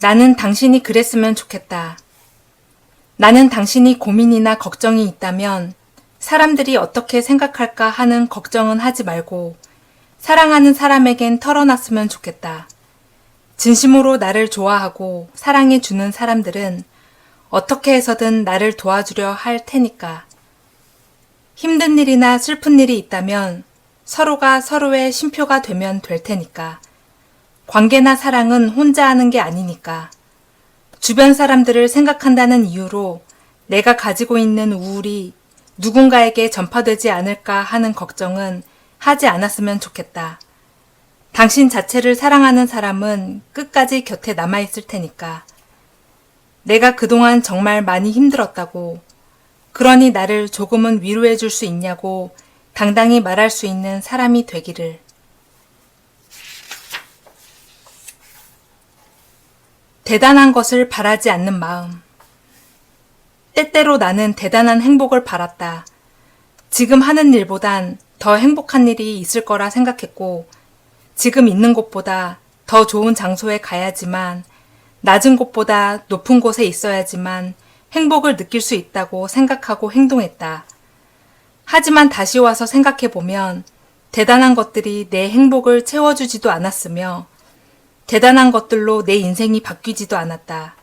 나는 당신이 그랬으면 좋겠다. 나는 당신이 고민이나 걱정이 있다면 사람들이 어떻게 생각할까 하는 걱정은 하지 말고 사랑하는 사람에겐 털어놨으면 좋겠다. 진심으로 나를 좋아하고 사랑해주는 사람들은 어떻게 해서든 나를 도와주려 할 테니까. 힘든 일이나 슬픈 일이 있다면 서로가 서로의 쉼표가 되면 될 테니까. 관계나 사랑은 혼자 하는 게 아니니까. 주변 사람들을 생각한다는 이유로 내가 가지고 있는 우울이 누군가에게 전파되지 않을까 하는 걱정은 하지 않았으면 좋겠다. 당신 자체를 사랑하는 사람은 끝까지 곁에 남아있을 테니까. 내가 그동안 정말 많이 힘들었다고, 그러니 나를 조금은 위로해 줄 수 있냐고 당당히 말할 수 있는 사람이 되기를. 대단한 것을 바라지 않는 마음. 때때로 나는 대단한 행복을 바랐다. 지금 하는 일보단 더 행복한 일이 있을 거라 생각했고, 지금 있는 곳보다 더 좋은 장소에 가야지만, 낮은 곳보다 높은 곳에 있어야지만 행복을 느낄 수 있다고 생각하고 행동했다. 하지만 다시 와서 생각해보면 대단한 것들이 내 행복을 채워주지도 않았으며 대단한 것들로 내 인생이 바뀌지도 않았다.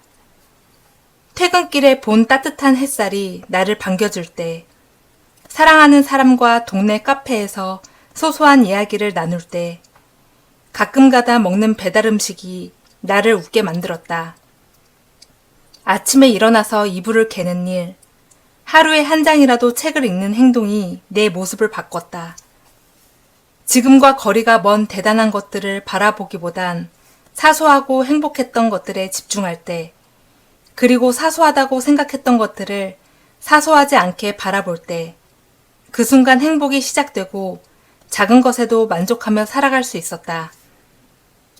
퇴근길에 본 따뜻한 햇살이 나를 반겨줄 때, 사랑하는 사람과 동네 카페에서 소소한 이야기를 나눌 때, 가끔가다 먹는 배달 음식이 나를 웃게 만들었다. 아침에 일어나서 이불을 개는 일, 하루에 한 장이라도 책을 읽는 행동이 내 모습을 바꿨다. 지금과 거리가 먼 대단한 것들을 바라보기보단 사소하고 행복했던 것들에 집중할 때, 그리고 사소하다고 생각했던 것들을 사소하지 않게 바라볼 때, 그 순간 행복이 시작되고 작은 것에도 만족하며 살아갈 수 있었다.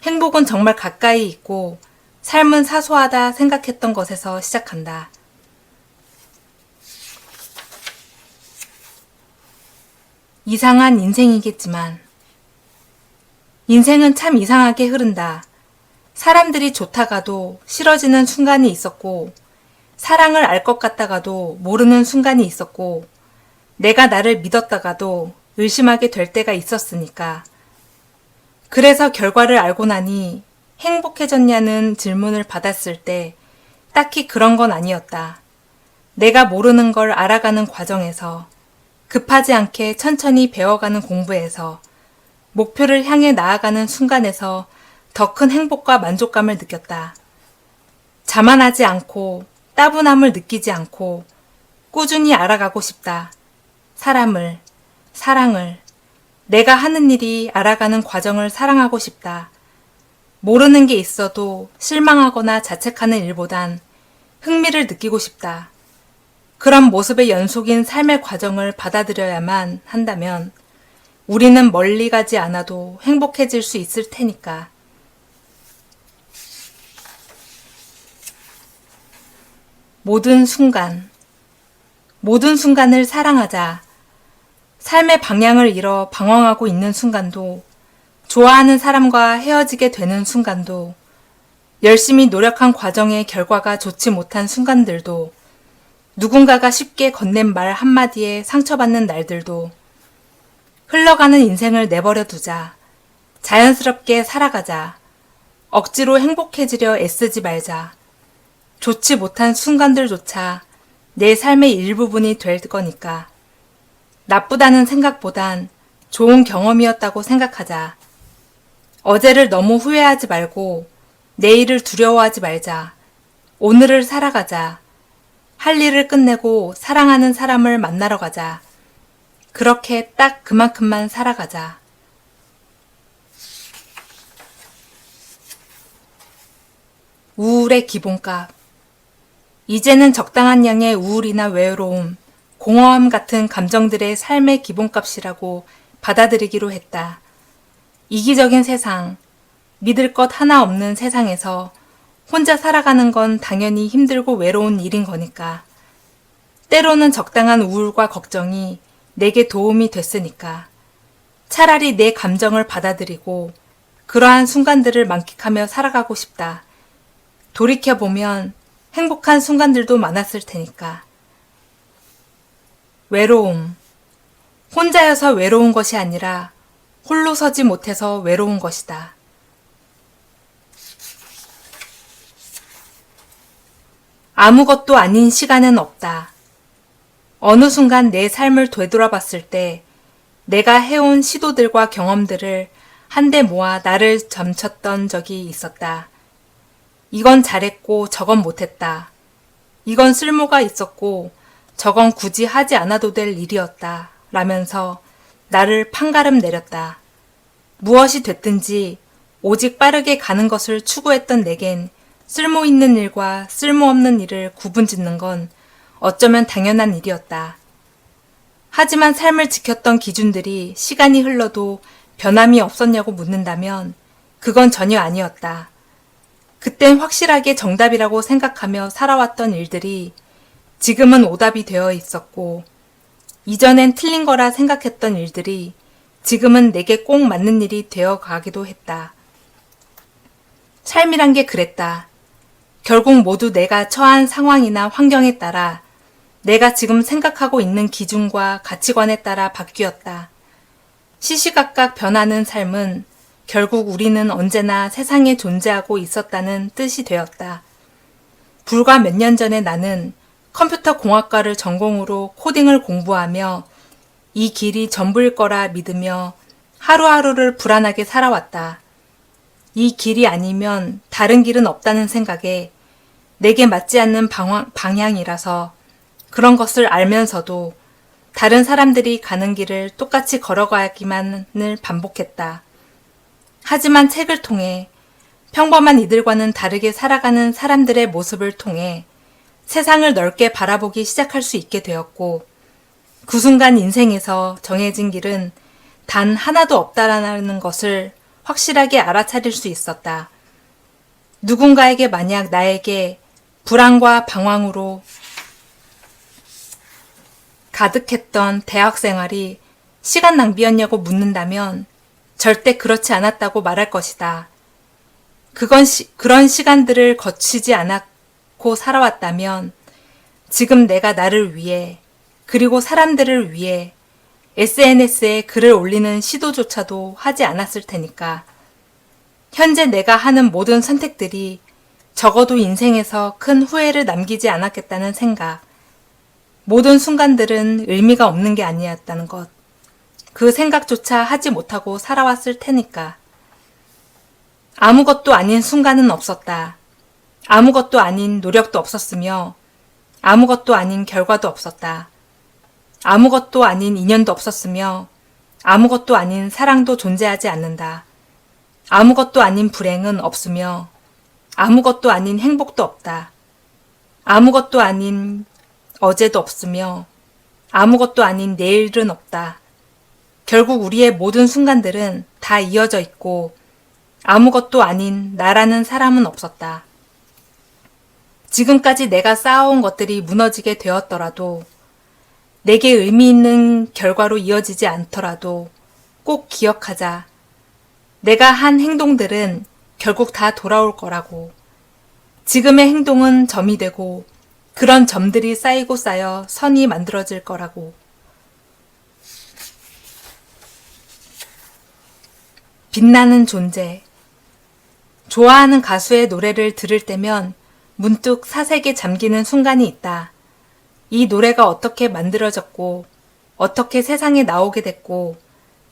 행복은 정말 가까이 있고 삶은 사소하다 생각했던 것에서 시작한다. 이상한 인생이겠지만, 인생은 참 이상하게 흐른다. 사람들이 좋다가도 싫어지는 순간이 있었고, 사랑을 알 것 같다가도 모르는 순간이 있었고, 내가 나를 믿었다가도 의심하게 될 때가 있었으니까. 그래서 결과를 알고 나니 행복해졌냐는 질문을 받았을 때 딱히 그런 건 아니었다. 내가 모르는 걸 알아가는 과정에서, 급하지 않게 천천히 배워가는 공부에서, 목표를 향해 나아가는 순간에서 더 큰 행복과 만족감을 느꼈다. 자만하지 않고 따분함을 느끼지 않고 꾸준히 알아가고 싶다. 사람을, 사랑을, 내가 하는 일이 알아가는 과정을 사랑하고 싶다. 모르는 게 있어도 실망하거나 자책하는 일보단 흥미를 느끼고 싶다. 그런 모습의 연속인 삶의 과정을 받아들여야만 한다면 우리는 멀리 가지 않아도 행복해질 수 있을 테니까. 모든 순간을 사랑하자. 삶의 방향을 잃어 방황하고 있는 순간도, 좋아하는 사람과 헤어지게 되는 순간도, 열심히 노력한 과정의 결과가 좋지 못한 순간들도, 누군가가 쉽게 건넨 말 한마디에 상처받는 날들도, 흘러가는 인생을 내버려 두자. 자연스럽게 살아가자. 억지로 행복해지려 애쓰지 말자. 좋지 못한 순간들조차 내 삶의 일부분이 될 거니까. 나쁘다는 생각보단 좋은 경험이었다고 생각하자. 어제를 너무 후회하지 말고 내일을 두려워하지 말자. 오늘을 살아가자. 할 일을 끝내고 사랑하는 사람을 만나러 가자. 그렇게 딱 그만큼만 살아가자. 우울의 기본값. 이제는 적당한 양의 우울이나 외로움, 공허함 같은 감정들의 삶의 기본값이라고 받아들이기로 했다. 이기적인 세상, 믿을 것 하나 없는 세상에서 혼자 살아가는 건 당연히 힘들고 외로운 일인 거니까. 때로는 적당한 우울과 걱정이 내게 도움이 됐으니까. 차라리 내 감정을 받아들이고 그러한 순간들을 만끽하며 살아가고 싶다. 돌이켜보면 행복한 순간들도 많았을 테니까. 외로움. 혼자여서 외로운 것이 아니라 홀로 서지 못해서 외로운 것이다. 아무것도 아닌 시간은 없다. 어느 순간 내 삶을 되돌아봤을 때 내가 해온 시도들과 경험들을 한데 모아 나를 점쳤던 적이 있었다. 이건 잘했고 저건 못했다. 이건 쓸모가 있었고 저건 굳이 하지 않아도 될 일이었다. 라면서 나를 판가름 내렸다. 무엇이 됐든지 오직 빠르게 가는 것을 추구했던 내겐 쓸모 있는 일과 쓸모없는 일을 구분짓는 건 어쩌면 당연한 일이었다. 하지만 삶을 지켰던 기준들이 시간이 흘러도 변함이 없었냐고 묻는다면 그건 전혀 아니었다. 그땐 확실하게 정답이라고 생각하며 살아왔던 일들이 지금은 오답이 되어 있었고, 이전엔 틀린 거라 생각했던 일들이 지금은 내게 꼭 맞는 일이 되어 가기도 했다. 삶이란 게 그랬다. 결국 모두 내가 처한 상황이나 환경에 따라 내가 지금 생각하고 있는 기준과 가치관에 따라 바뀌었다. 시시각각 변하는 삶은 결국 우리는 언제나 세상에 존재하고 있었다는 뜻이 되었다. 불과 몇 년 전에 나는 컴퓨터 공학과를 전공으로 코딩을 공부하며 이 길이 전부일 거라 믿으며 하루하루를 불안하게 살아왔다. 이 길이 아니면 다른 길은 없다는 생각에 내게 맞지 않는 방향이라서 그런 것을 알면서도 다른 사람들이 가는 길을 똑같이 걸어가기만을 반복했다. 하지만 책을 통해 평범한 이들과는 다르게 살아가는 사람들의 모습을 통해 세상을 넓게 바라보기 시작할 수 있게 되었고, 그 순간 인생에서 정해진 길은 단 하나도 없다라는 것을 확실하게 알아차릴 수 있었다. 누군가에게 만약 나에게 불안과 방황으로 가득했던 대학 생활이 시간 낭비였냐고 묻는다면 절대 그렇지 않았다고 말할 것이다. 그런 시간들을 거치지 않았고 살아왔다면 지금 내가 나를 위해 그리고 사람들을 위해 SNS에 글을 올리는 시도조차도 하지 않았을 테니까. 현재 내가 하는 모든 선택들이 적어도 인생에서 큰 후회를 남기지 않았겠다는 생각. 모든 순간들은 의미가 없는 게 아니었다는 것. 그 생각조차 하지 못하고 살아왔을 테니까. 아무것도 아닌 순간은 없었다. 아무것도 아닌 노력도 없었으며 아무것도 아닌 결과도 없었다. 아무것도 아닌 인연도 없었으며 아무것도 아닌 사랑도 존재하지 않는다. 아무것도 아닌 불행은 없으며 아무것도 아닌 행복도 없다. 아무것도 아닌 어제도 없으며 아무것도 아닌 내일은 없다. 결국 우리의 모든 순간들은 다 이어져 있고 아무것도 아닌 나라는 사람은 없었다. 지금까지 내가 쌓아온 것들이 무너지게 되었더라도 내게 의미 있는 결과로 이어지지 않더라도 꼭 기억하자. 내가 한 행동들은 결국 다 돌아올 거라고. 지금의 행동은 점이 되고 그런 점들이 쌓이고 쌓여 선이 만들어질 거라고. 빛나는 존재. 좋아하는 가수의 노래를 들을 때면 문득 사색에 잠기는 순간이 있다. 이 노래가 어떻게 만들어졌고 어떻게 세상에 나오게 됐고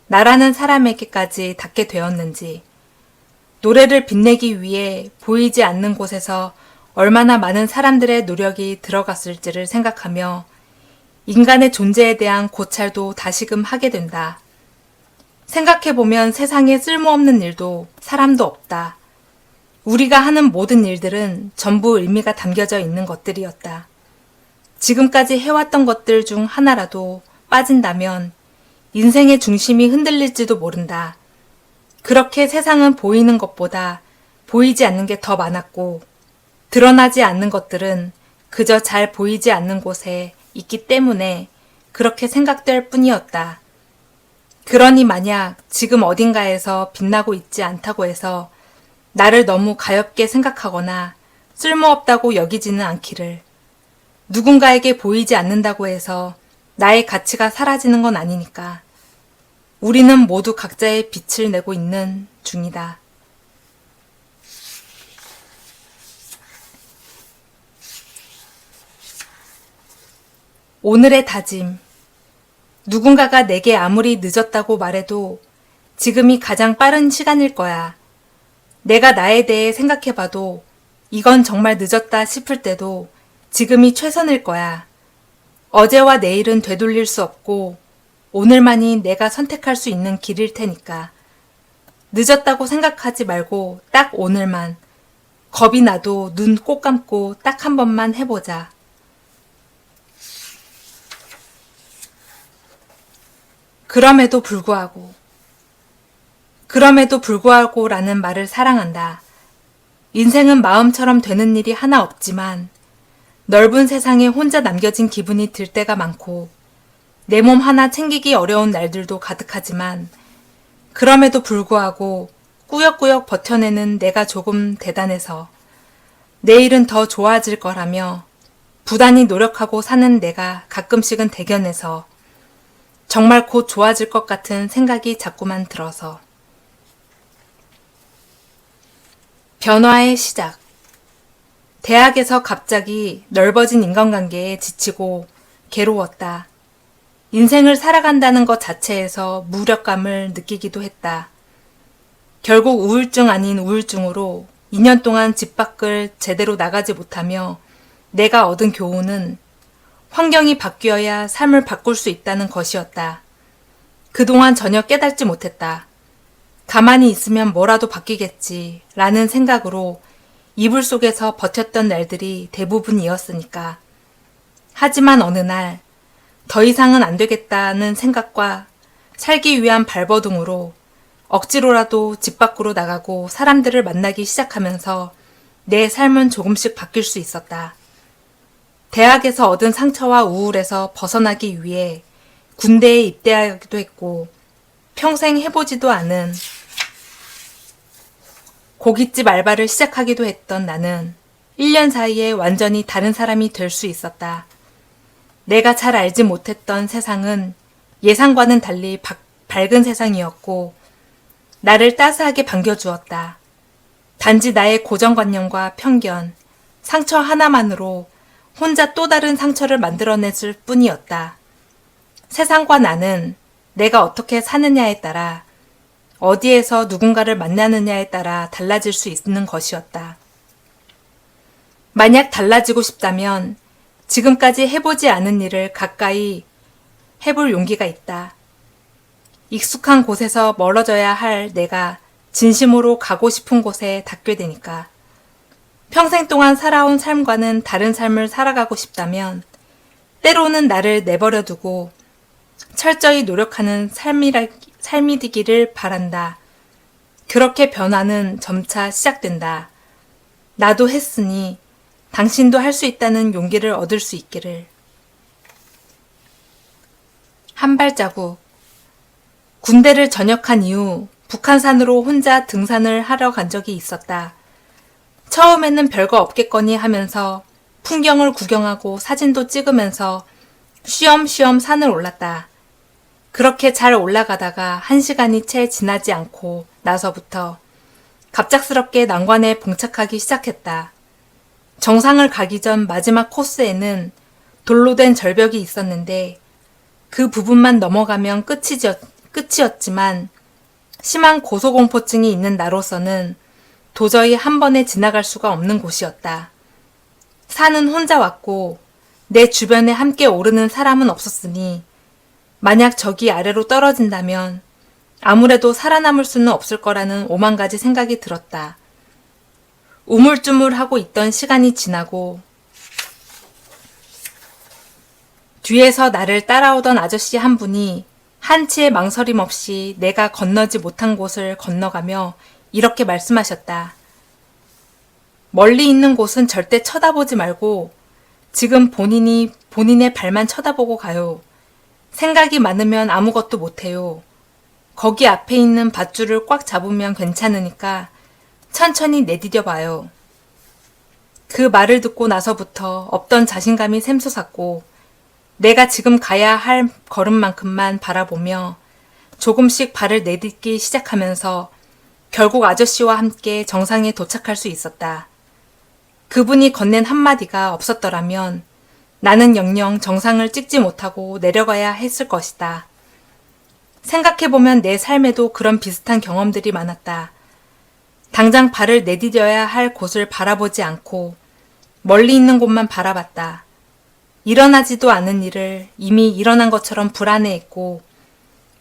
나라는 사람에게까지 닿게 되었는지, 노래를 빛내기 위해 보이지 않는 곳에서 얼마나 많은 사람들의 노력이 들어갔을지를 생각하며 인간의 존재에 대한 고찰도 다시금 하게 된다. 생각해보면 세상에 쓸모없는 일도 사람도 없다. 우리가 하는 모든 일들은 전부 의미가 담겨져 있는 것들이었다. 지금까지 해왔던 것들 중 하나라도 빠진다면 인생의 중심이 흔들릴지도 모른다. 그렇게 세상은 보이는 것보다 보이지 않는 게 더 많았고 드러나지 않는 것들은 그저 잘 보이지 않는 곳에 있기 때문에 그렇게 생각될 뿐이었다. 그러니 만약 지금 어딘가에서 빛나고 있지 않다고 해서 나를 너무 가엽게 생각하거나 쓸모없다고 여기지는 않기를. 누군가에게 보이지 않는다고 해서 나의 가치가 사라지는 건 아니니까. 우리는 모두 각자의 빛을 내고 있는 중이다. 오늘의 다짐. 누군가가 내게 아무리 늦었다고 말해도 지금이 가장 빠른 시간일 거야. 내가 나에 대해 생각해봐도 이건 정말 늦었다 싶을 때도 지금이 최선일 거야. 어제와 내일은 되돌릴 수 없고 오늘만이 내가 선택할 수 있는 길일 테니까. 늦었다고 생각하지 말고 딱 오늘만. 겁이 나도 눈 꼭 감고 딱 한 번만 해보자. 그럼에도 불구하고 라는 말을 사랑한다. 인생은 마음처럼 되는 일이 하나 없지만 넓은 세상에 혼자 남겨진 기분이 들 때가 많고 내 몸 하나 챙기기 어려운 날들도 가득하지만 그럼에도 불구하고 꾸역꾸역 버텨내는 내가 조금 대단해서 내일은 더 좋아질 거라며 부단히 노력하고 사는 내가 가끔씩은 대견해서 정말 곧 좋아질 것 같은 생각이 자꾸만 들어서. 변화의 시작. 대학에서 갑자기 넓어진 인간관계에 지치고 괴로웠다. 인생을 살아간다는 것 자체에서 무력감을 느끼기도 했다. 결국 우울증 아닌 우울증으로 2년 동안 집 밖을 제대로 나가지 못하며 내가 얻은 교훈은 환경이 바뀌어야 삶을 바꿀 수 있다는 것이었다. 그동안 전혀 깨닫지 못했다. 가만히 있으면 뭐라도 바뀌겠지 라는 생각으로 이불 속에서 버텼던 날들이 대부분이었으니까. 하지만 어느 날 더 이상은 안 되겠다는 생각과 살기 위한 발버둥으로 억지로라도 집 밖으로 나가고 사람들을 만나기 시작하면서 내 삶은 조금씩 바뀔 수 있었다. 대학에서 얻은 상처와 우울에서 벗어나기 위해 군대에 입대하기도 했고 평생 해보지도 않은 고깃집 알바를 시작하기도 했던 나는 1년 사이에 완전히 다른 사람이 될 수 있었다. 내가 잘 알지 못했던 세상은 예상과는 달리 밝은 세상이었고 나를 따스하게 반겨주었다. 단지 나의 고정관념과 편견, 상처 하나만으로 혼자 또 다른 상처를 만들어냈을 뿐이었다. 세상과 나는 내가 어떻게 사느냐에 따라 어디에서 누군가를 만나느냐에 따라 달라질 수 있는 것이었다. 만약 달라지고 싶다면 지금까지 해보지 않은 일을 가까이 해볼 용기가 있다. 익숙한 곳에서 멀어져야 할 내가 진심으로 가고 싶은 곳에 닿게 되니까. 평생 동안 살아온 삶과는 다른 삶을 살아가고 싶다면 때로는 나를 내버려 두고 철저히 노력하는 삶이 되기를 바란다. 그렇게 변화는 점차 시작된다. 나도 했으니 당신도 할 수 있다는 용기를 얻을 수 있기를. 한 발자국. 군대를 전역한 이후 북한산으로 혼자 등산을 하러 간 적이 있었다. 처음에는 별거 없겠거니 하면서 풍경을 구경하고 사진도 찍으면서 쉬엄쉬엄 산을 올랐다. 그렇게 잘 올라가다가 1시간이 채 지나지 않고 나서부터 갑작스럽게 난관에 봉착하기 시작했다. 정상을 가기 전 마지막 코스에는 돌로 된 절벽이 있었는데 그 부분만 넘어가면 끝이었지만 심한 고소공포증이 있는 나로서는 도저히 한 번에 지나갈 수가 없는 곳이었다. 산은 혼자 왔고 내 주변에 함께 오르는 사람은 없었으니 만약 저기 아래로 떨어진다면 아무래도 살아남을 수는 없을 거라는 오만 가지 생각이 들었다. 우물쭈물하고 있던 시간이 지나고 뒤에서 나를 따라오던 아저씨 한 분이 한치의 망설임 없이 내가 건너지 못한 곳을 건너가며 이렇게 말씀하셨다. 멀리 있는 곳은 절대 쳐다보지 말고 지금 본인의 발만 쳐다보고 가요. 생각이 많으면 아무것도 못해요. 거기 앞에 있는 밧줄을 꽉 잡으면 괜찮으니까 천천히 내디뎌 봐요. 그 말을 듣고 나서부터 없던 자신감이 샘솟았고 내가 지금 가야 할 걸음만큼만 바라보며 조금씩 발을 내딛기 시작하면서 결국 아저씨와 함께 정상에 도착할 수 있었다. 그분이 건넨 한마디가 없었더라면 나는 영영 정상을 찍지 못하고 내려가야 했을 것이다. 생각해보면 내 삶에도 그런 비슷한 경험들이 많았다. 당장 발을 내디뎌야 할 곳을 바라보지 않고 멀리 있는 곳만 바라봤다. 일어나지도 않은 일을 이미 일어난 것처럼 불안해했고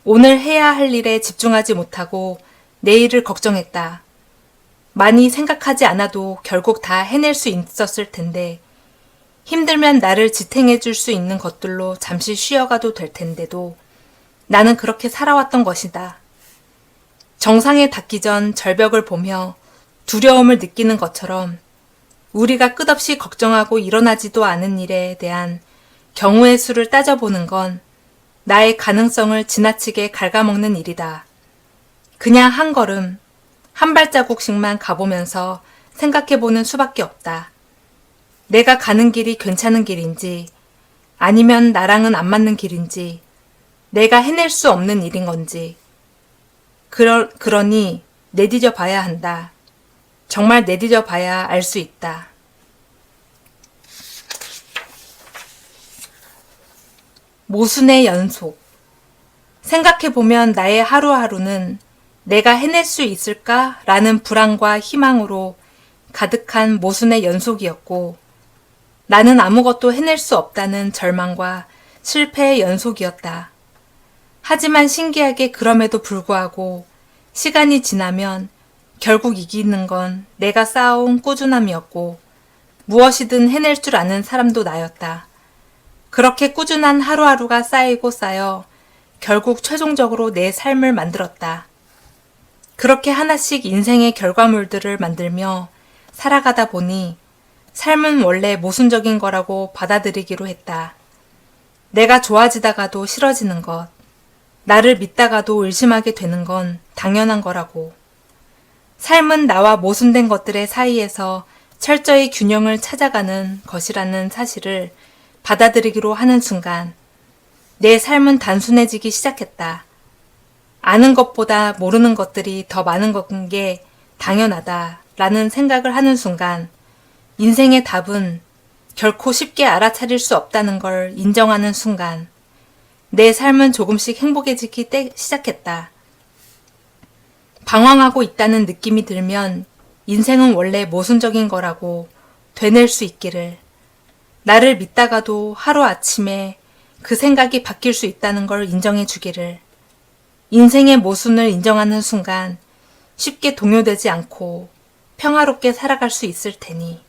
오늘 해야 할 일에 집중하지 못하고 내일을 걱정했다. 많이 생각하지 않아도 결국 다 해낼 수 있었을 텐데 힘들면 나를 지탱해 줄 수 있는 것들로 잠시 쉬어가도 될 텐데도 나는 그렇게 살아왔던 것이다. 정상에 닿기 전 절벽을 보며 두려움을 느끼는 것처럼 우리가 끝없이 걱정하고 일어나지도 않은 일에 대한 경우의 수를 따져보는 건 나의 가능성을 지나치게 갉아먹는 일이다. 그냥 한 걸음, 한 발자국씩만 가보면서 생각해보는 수밖에 없다. 내가 가는 길이 괜찮은 길인지 아니면 나랑은 안 맞는 길인지 내가 해낼 수 없는 일인 건지 그러니 내디뎌 봐야 한다. 정말 내디뎌 봐야 알 수 있다. 모순의 연속. 생각해보면 나의 하루하루는 내가 해낼 수 있을까? 라는 불안과 희망으로 가득한 모순의 연속이었고 나는 아무것도 해낼 수 없다는 절망과 실패의 연속이었다. 하지만 신기하게 그럼에도 불구하고 시간이 지나면 결국 이기는 건 내가 쌓아온 꾸준함이었고 무엇이든 해낼 줄 아는 사람도 나였다. 그렇게 꾸준한 하루하루가 쌓이고 쌓여 결국 최종적으로 내 삶을 만들었다. 그렇게 하나씩 인생의 결과물들을 만들며 살아가다 보니 삶은 원래 모순적인 거라고 받아들이기로 했다. 내가 좋아지다가도 싫어지는 것, 나를 믿다가도 의심하게 되는 건 당연한 거라고. 삶은 나와 모순된 것들의 사이에서 철저히 균형을 찾아가는 것이라는 사실을 받아들이기로 하는 순간 내 삶은 단순해지기 시작했다. 아는 것보다 모르는 것들이 더 많은 게 당연하다라는 생각을 하는 순간 인생의 답은 결코 쉽게 알아차릴 수 없다는 걸 인정하는 순간 내 삶은 조금씩 행복해지기 시작했다. 방황하고 있다는 느낌이 들면 인생은 원래 모순적인 거라고 되뇌일 수 있기를, 나를 믿다가도 하루아침에 그 생각이 바뀔 수 있다는 걸 인정해 주기를, 인생의 모순을 인정하는 순간 쉽게 동요되지 않고 평화롭게 살아갈 수 있을 테니.